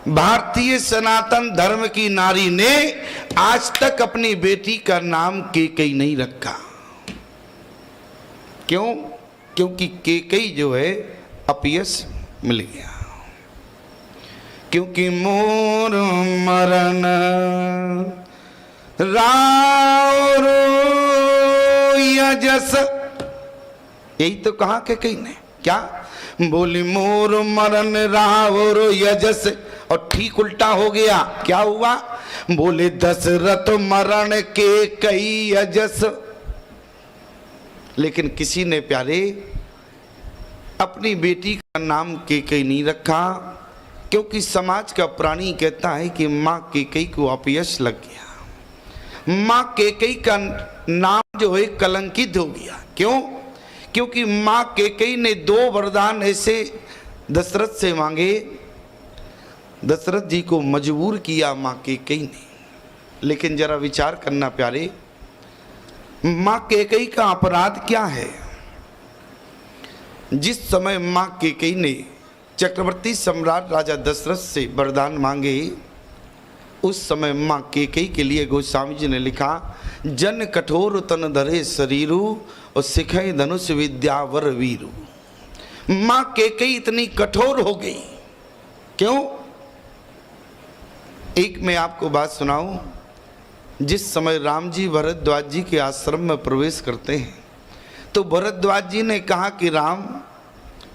भारतीय सनातन धर्म की नारी ने आज तक अपनी बेटी का नाम केकई नहीं रखा। क्यों? क्योंकि केकई जो है अपयश मिल गया। क्योंकि मोर मरण राव यजस, यही तो कहा केकई ने। क्या बोली? मोर मरण राव यजस। और ठीक उल्टा हो गया। क्या हुआ? बोले दशरथ मरण के कई यजस। लेकिन किसी ने प्यारे अपनी बेटी का नाम केकई नहीं रखा, क्योंकि समाज का प्राणी कहता है कि मां केकई को अपयश लग गया, मां केकई का नाम जो है कलंकित हो गया। क्यों? क्योंकि मां केकई ने 2 वरदान ऐसे दशरथ से मांगे, दशरथ जी को मजबूर किया मां केकई ने। लेकिन जरा विचार करना प्यारे, मां केकई का अपराध क्या है? जिस समय मां केकई ने चक्रवर्ती सम्राट राजा दशरथ से वरदान मांगे, उस समय मां केकई के लिए गोस्वामी जी ने लिखा, जन कठोर तन धरे शरीरु और सिखे धनुष विद्या वर वीरु। मां केकई इतनी कठोर हो गई। क्यों? एक मैं आपको बात सुनाऊं। जिस समय राम जी भरद्वाज जी के आश्रम में प्रवेश करते हैं, तो भरद्वाज जी ने कहा कि राम,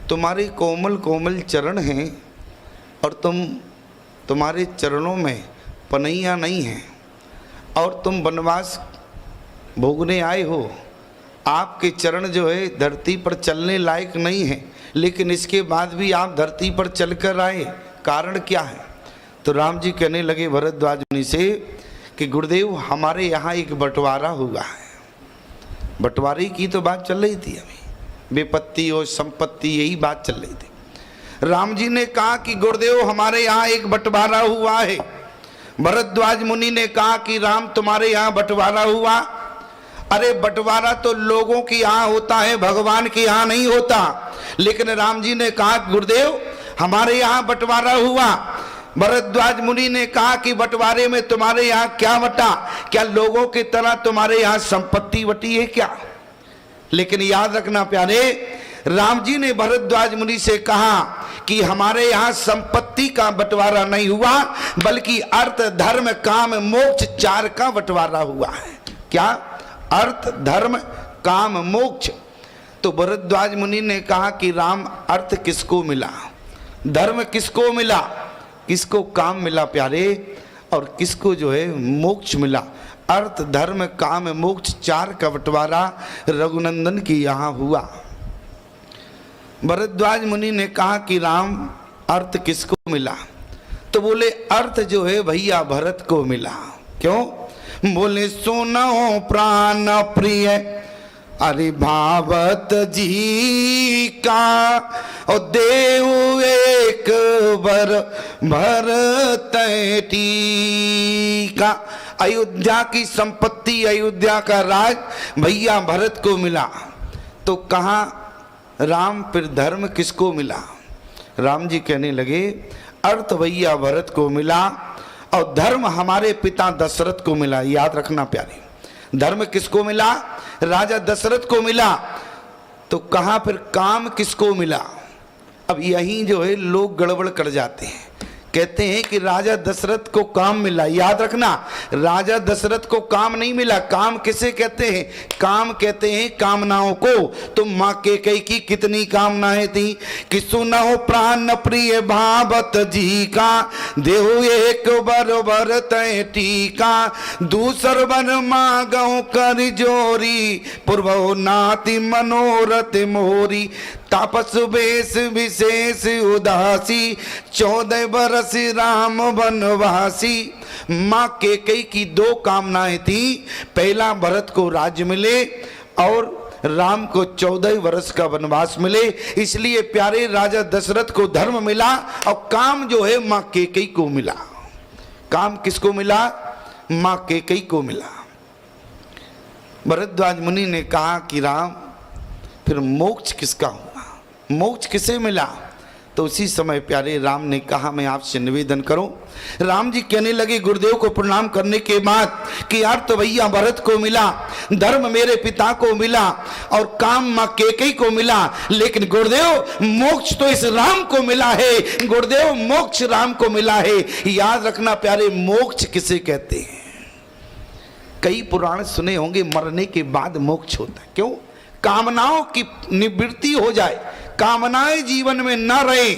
तुम्हारे कोमल कोमल चरण हैं और तुम्हारे चरणों में पनैया नहीं है, और तुम वनवास भोगने आए हो। आपके चरण जो है धरती पर चलने लायक नहीं है, लेकिन इसके बाद भी आप धरती पर चलकर आए, कारण क्या है? तो राम जी कहने लगे भरद्वाज मुनि से कि गुरुदेव, हमारे यहाँ एक बंटवारा हुआ है। बंटवारे की तो बात चल रही थी, अभी विपत्ति और संपत्ति यही बात चल रही थी। राम जी ने कहा कि गुरुदेव, हमारे यहाँ एक बंटवारा हुआ है। भरद्वाज मुनि ने कहा कि राम, तुम्हारे यहाँ बंटवारा हुआ? अरे बंटवारा तो लोगों के यहाँ होता है, भगवान के यहाँ नहीं होता। लेकिन राम जी ने कहा गुरुदेव, हमारे यहाँ बंटवारा हुआ। भरद्वाज मुनि ने कहा कि बंटवारे में तुम्हारे यहाँ क्या बटा? क्या लोगों की तरह तुम्हारे यहाँ संपत्ति बटी है क्या? लेकिन याद रखना प्यारे, राम जी ने भरद्वाज मुनि से कहा कि हमारे यहाँ संपत्ति का बंटवारा नहीं हुआ, बल्कि अर्थ धर्म काम मोक्ष 4 का बंटवारा हुआ है। क्या? अर्थ धर्म काम मोक्ष। तो भरद्वाज मुनि ने कहा कि राम, अर्थ किसको मिला, धर्म किसको मिला, किसको काम मिला प्यारे, और किसको जो है मोक्ष मिला? अर्थ धर्म काम मोक्ष 4 का बंटवारा रघुनंदन की यहाँ हुआ। भरद्वाज मुनि ने कहा कि राम, अर्थ किसको मिला? तो बोले अर्थ जो है भैया भरत को मिला। क्यों? बोले सुनो प्राण प्रिय अरे भावत जी का, और देव एक बर भरत टीका। अयोध्या की संपत्ति, अयोध्या का राज भैया भरत को मिला। तो कहा राम, फिर धर्म किसको मिला? राम जी कहने लगे अर्थ भैया भरत को मिला और धर्म हमारे पिता दशरथ को मिला। याद रखना प्यारे, धर्म किसको मिला? राजा दशरथ को मिला। तो कहा फिर काम किसको मिला? अब यही जो है लोग गड़बड़ कर जाते हैं, कहते हैं कि राजा दशरथ को काम मिला। याद रखना, राजा दशरथ को काम नहीं मिला। काम किसे कहते हैं? काम कहते हैं कामनाओं को। तो मां केकई की कितनी कामनाएं थी कि सुनो प्राण प्रिय भावत जी का, देहु एक बर तय टीका। दूसर बर मांगो कर जोरी, पूर्व नाति मनोरथ मोरी। तापस वेश विशेष उदासी, 14 बरस राम वनवासी। मां केकई की 2 कामनाएं थी। पहला, भरत को राज्य मिले और राम को 14 वर्ष का वनवास मिले। इसलिए प्यारे राजा दशरथ को धर्म मिला और काम जो है मां केकई को मिला। काम किसको मिला? मां केकई को मिला। भरद्वाज मुनि ने कहा कि राम, फिर मोक्ष किसका हुआ? मोक्ष किसे मिला? तो उसी समय प्यारे राम ने कहा मैं आपसे निवेदन करूं। राम जी कहने लगे गुरुदेव को प्रणाम करने के बाद कि यार तो भैया भरत को मिला, धर्म मेरे पिता को मिला और काम मां कैकेयी को मिला, लेकिन गुरुदेव मोक्ष तो इस राम को मिला है। गुरुदेव मोक्ष राम को मिला है। याद रखना प्यारे, मोक्ष किसे कहते हैं? कई पुराण सुने होंगे, मरने के बाद मोक्ष होता है। क्यों? कामनाओं की निवृत्ति हो जाए, कामनाएं जीवन में न रहे,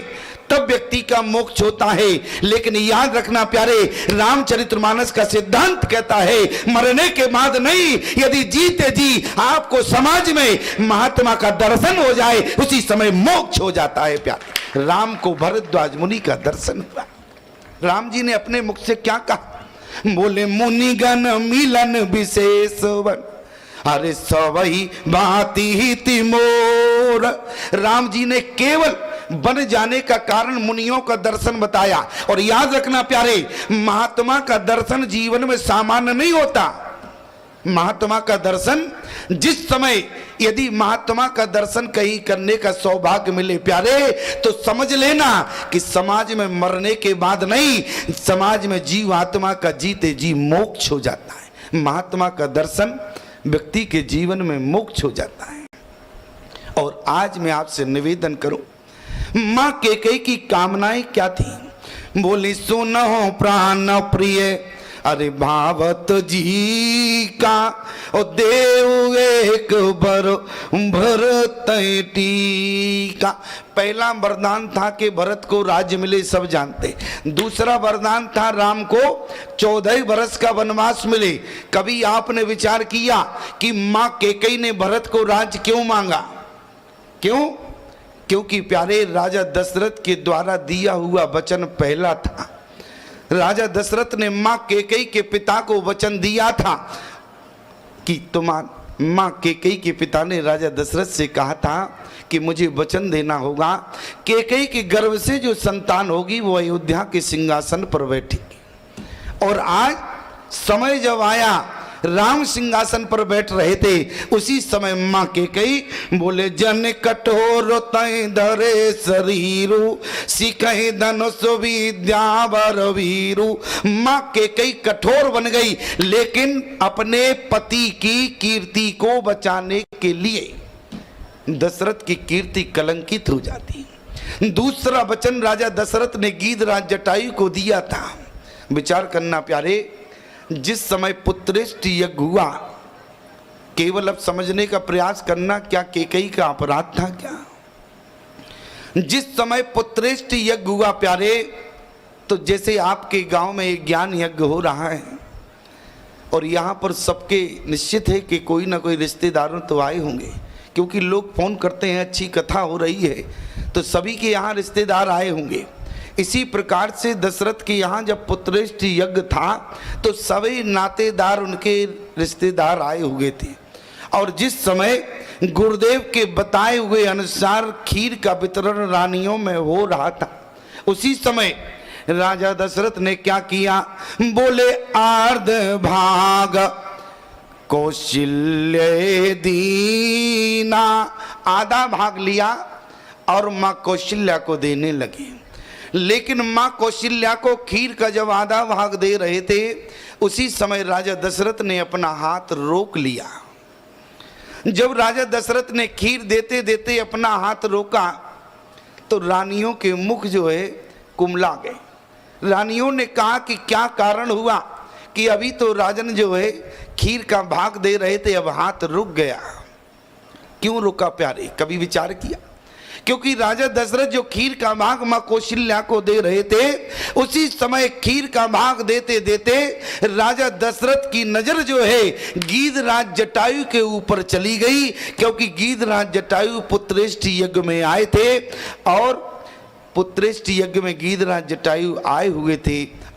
तब व्यक्ति का मोक्ष होता है। लेकिन याद रखना प्यारे, रामचरितमानस का सिद्धांत कहता है मरने के बाद नहीं, यदि जीते जी आपको समाज में महात्मा का दर्शन हो जाए, उसी समय मोक्ष हो जाता है। प्यारे राम को भरद्वाज मुनि का दर्शन हुआ। राम जी ने अपने मुख से क्या कहा? बोले मुनिगण मिलन विशेष वन, अरे सवही बाती ही तिमोर। राम जी ने केवल बन जाने का कारण मुनियों का दर्शन बताया। और याद रखना प्यारे, महात्मा का दर्शन जीवन में सामान्य नहीं होता। महात्मा का दर्शन जिस समय, यदि महात्मा का दर्शन कहीं करने का सौभाग्य मिले प्यारे, तो समझ लेना कि समाज में मरने के बाद नहीं, समाज में जीव आत्मा का जीते जी मोक्ष हो जाता है। महात्मा का दर्शन व्यक्ति के जीवन में मोक्ष हो जाता है। और आज मैं आपसे निवेदन करूं, मां कैकेयी की कामनाएं क्या थी? बोली सुनो प्राण प्रिय, अरे भावत जी का ओ देव एक बर भरत टीका। पहला वरदान था कि भरत को राज्य मिले, सब जानते। दूसरा वरदान था राम को 14 वर्ष का वनवास मिले। कभी आपने विचार किया कि मां कैकेयी ने भरत को राज्य क्यों मांगा? क्यों? क्योंकि प्यारे राजा दशरथ के द्वारा दिया हुआ वचन पहला था। राजा दशरथ ने मां कैकेयी के पिता को वचन दिया था कि मां कैकेयी के पिता ने राजा दशरथ से कहा था कि मुझे वचन देना होगा, कैकेयी के गर्भ से जो संतान होगी वो अयोध्या के सिंहासन पर बैठेगी। और आज समय जब आया, राम सिंहासन पर बैठ रहे थे, उसी समय मां कैकेयी बोले जन कठोर तय धरे शरीरु, सिखहि धनुष विद्या वर वीरु। मां कैकेयी कठोर बन गई, लेकिन अपने पति की कीर्ति को बचाने के लिए दशरथ की कीर्ति कलंकित हो जाती। दूसरा वचन राजा दशरथ ने गीधराज जटायु को दिया था। विचार करना प्यारे, जिस समय पुत्रेष्ट यज्ञ हुआ, केवल अब समझने का प्रयास करना, क्या कैकेयी का अपराध था क्या? जिस समय पुत्रेष्ट यज्ञ हुआ प्यारे, तो जैसे आपके गांव में एक ज्ञान यज्ञ हो रहा है और यहाँ पर सबके निश्चित है कि कोई ना कोई रिश्तेदारों तो आए होंगे, क्योंकि लोग फोन करते हैं अच्छी कथा हो रही है, तो सभी के यहाँ रिश्तेदार आए होंगे। इसी प्रकार से दशरथ के यहाँ जब पुत्रेष्ट यज्ञ था तो सभी नातेदार, उनके रिश्तेदार आए हुए थे। और जिस समय गुरुदेव के बताए हुए अनुसार खीर का वितरण रानियों में हो रहा था, उसी समय राजा दशरथ ने क्या किया? बोले आर्ध भाग कौशल्य दीना, आधा भाग लिया और माँ कौशल्या को देने लगे। लेकिन मां कौशल्या को खीर का जब आधा भाग दे रहे थे, उसी समय राजा दशरथ ने अपना हाथ रोक लिया। जब राजा दशरथ ने खीर देते देते अपना हाथ रोका तो रानियों के मुख जो है कुमला गए। रानियों ने कहा कि क्या कारण हुआ कि अभी तो राजन जो है खीर का भाग दे रहे थे, अब हाथ रुक गया। क्यों रुका प्यारे? कभी विचार किया? क्योंकि राजा दशरथ जो खीर का भाग मां कौशल्या को दे रहे थे, उसी समय खीर का भाग देते देते राजा दशरथ की नजर जो है गीधराज जटायु के ऊपर चली गई। क्योंकि गीधराज जटायु पुत्रेष्ट यज्ञ में आए थे और पुत्रेष्ट यज्ञ में गीधराज जटायु आए हुए थे।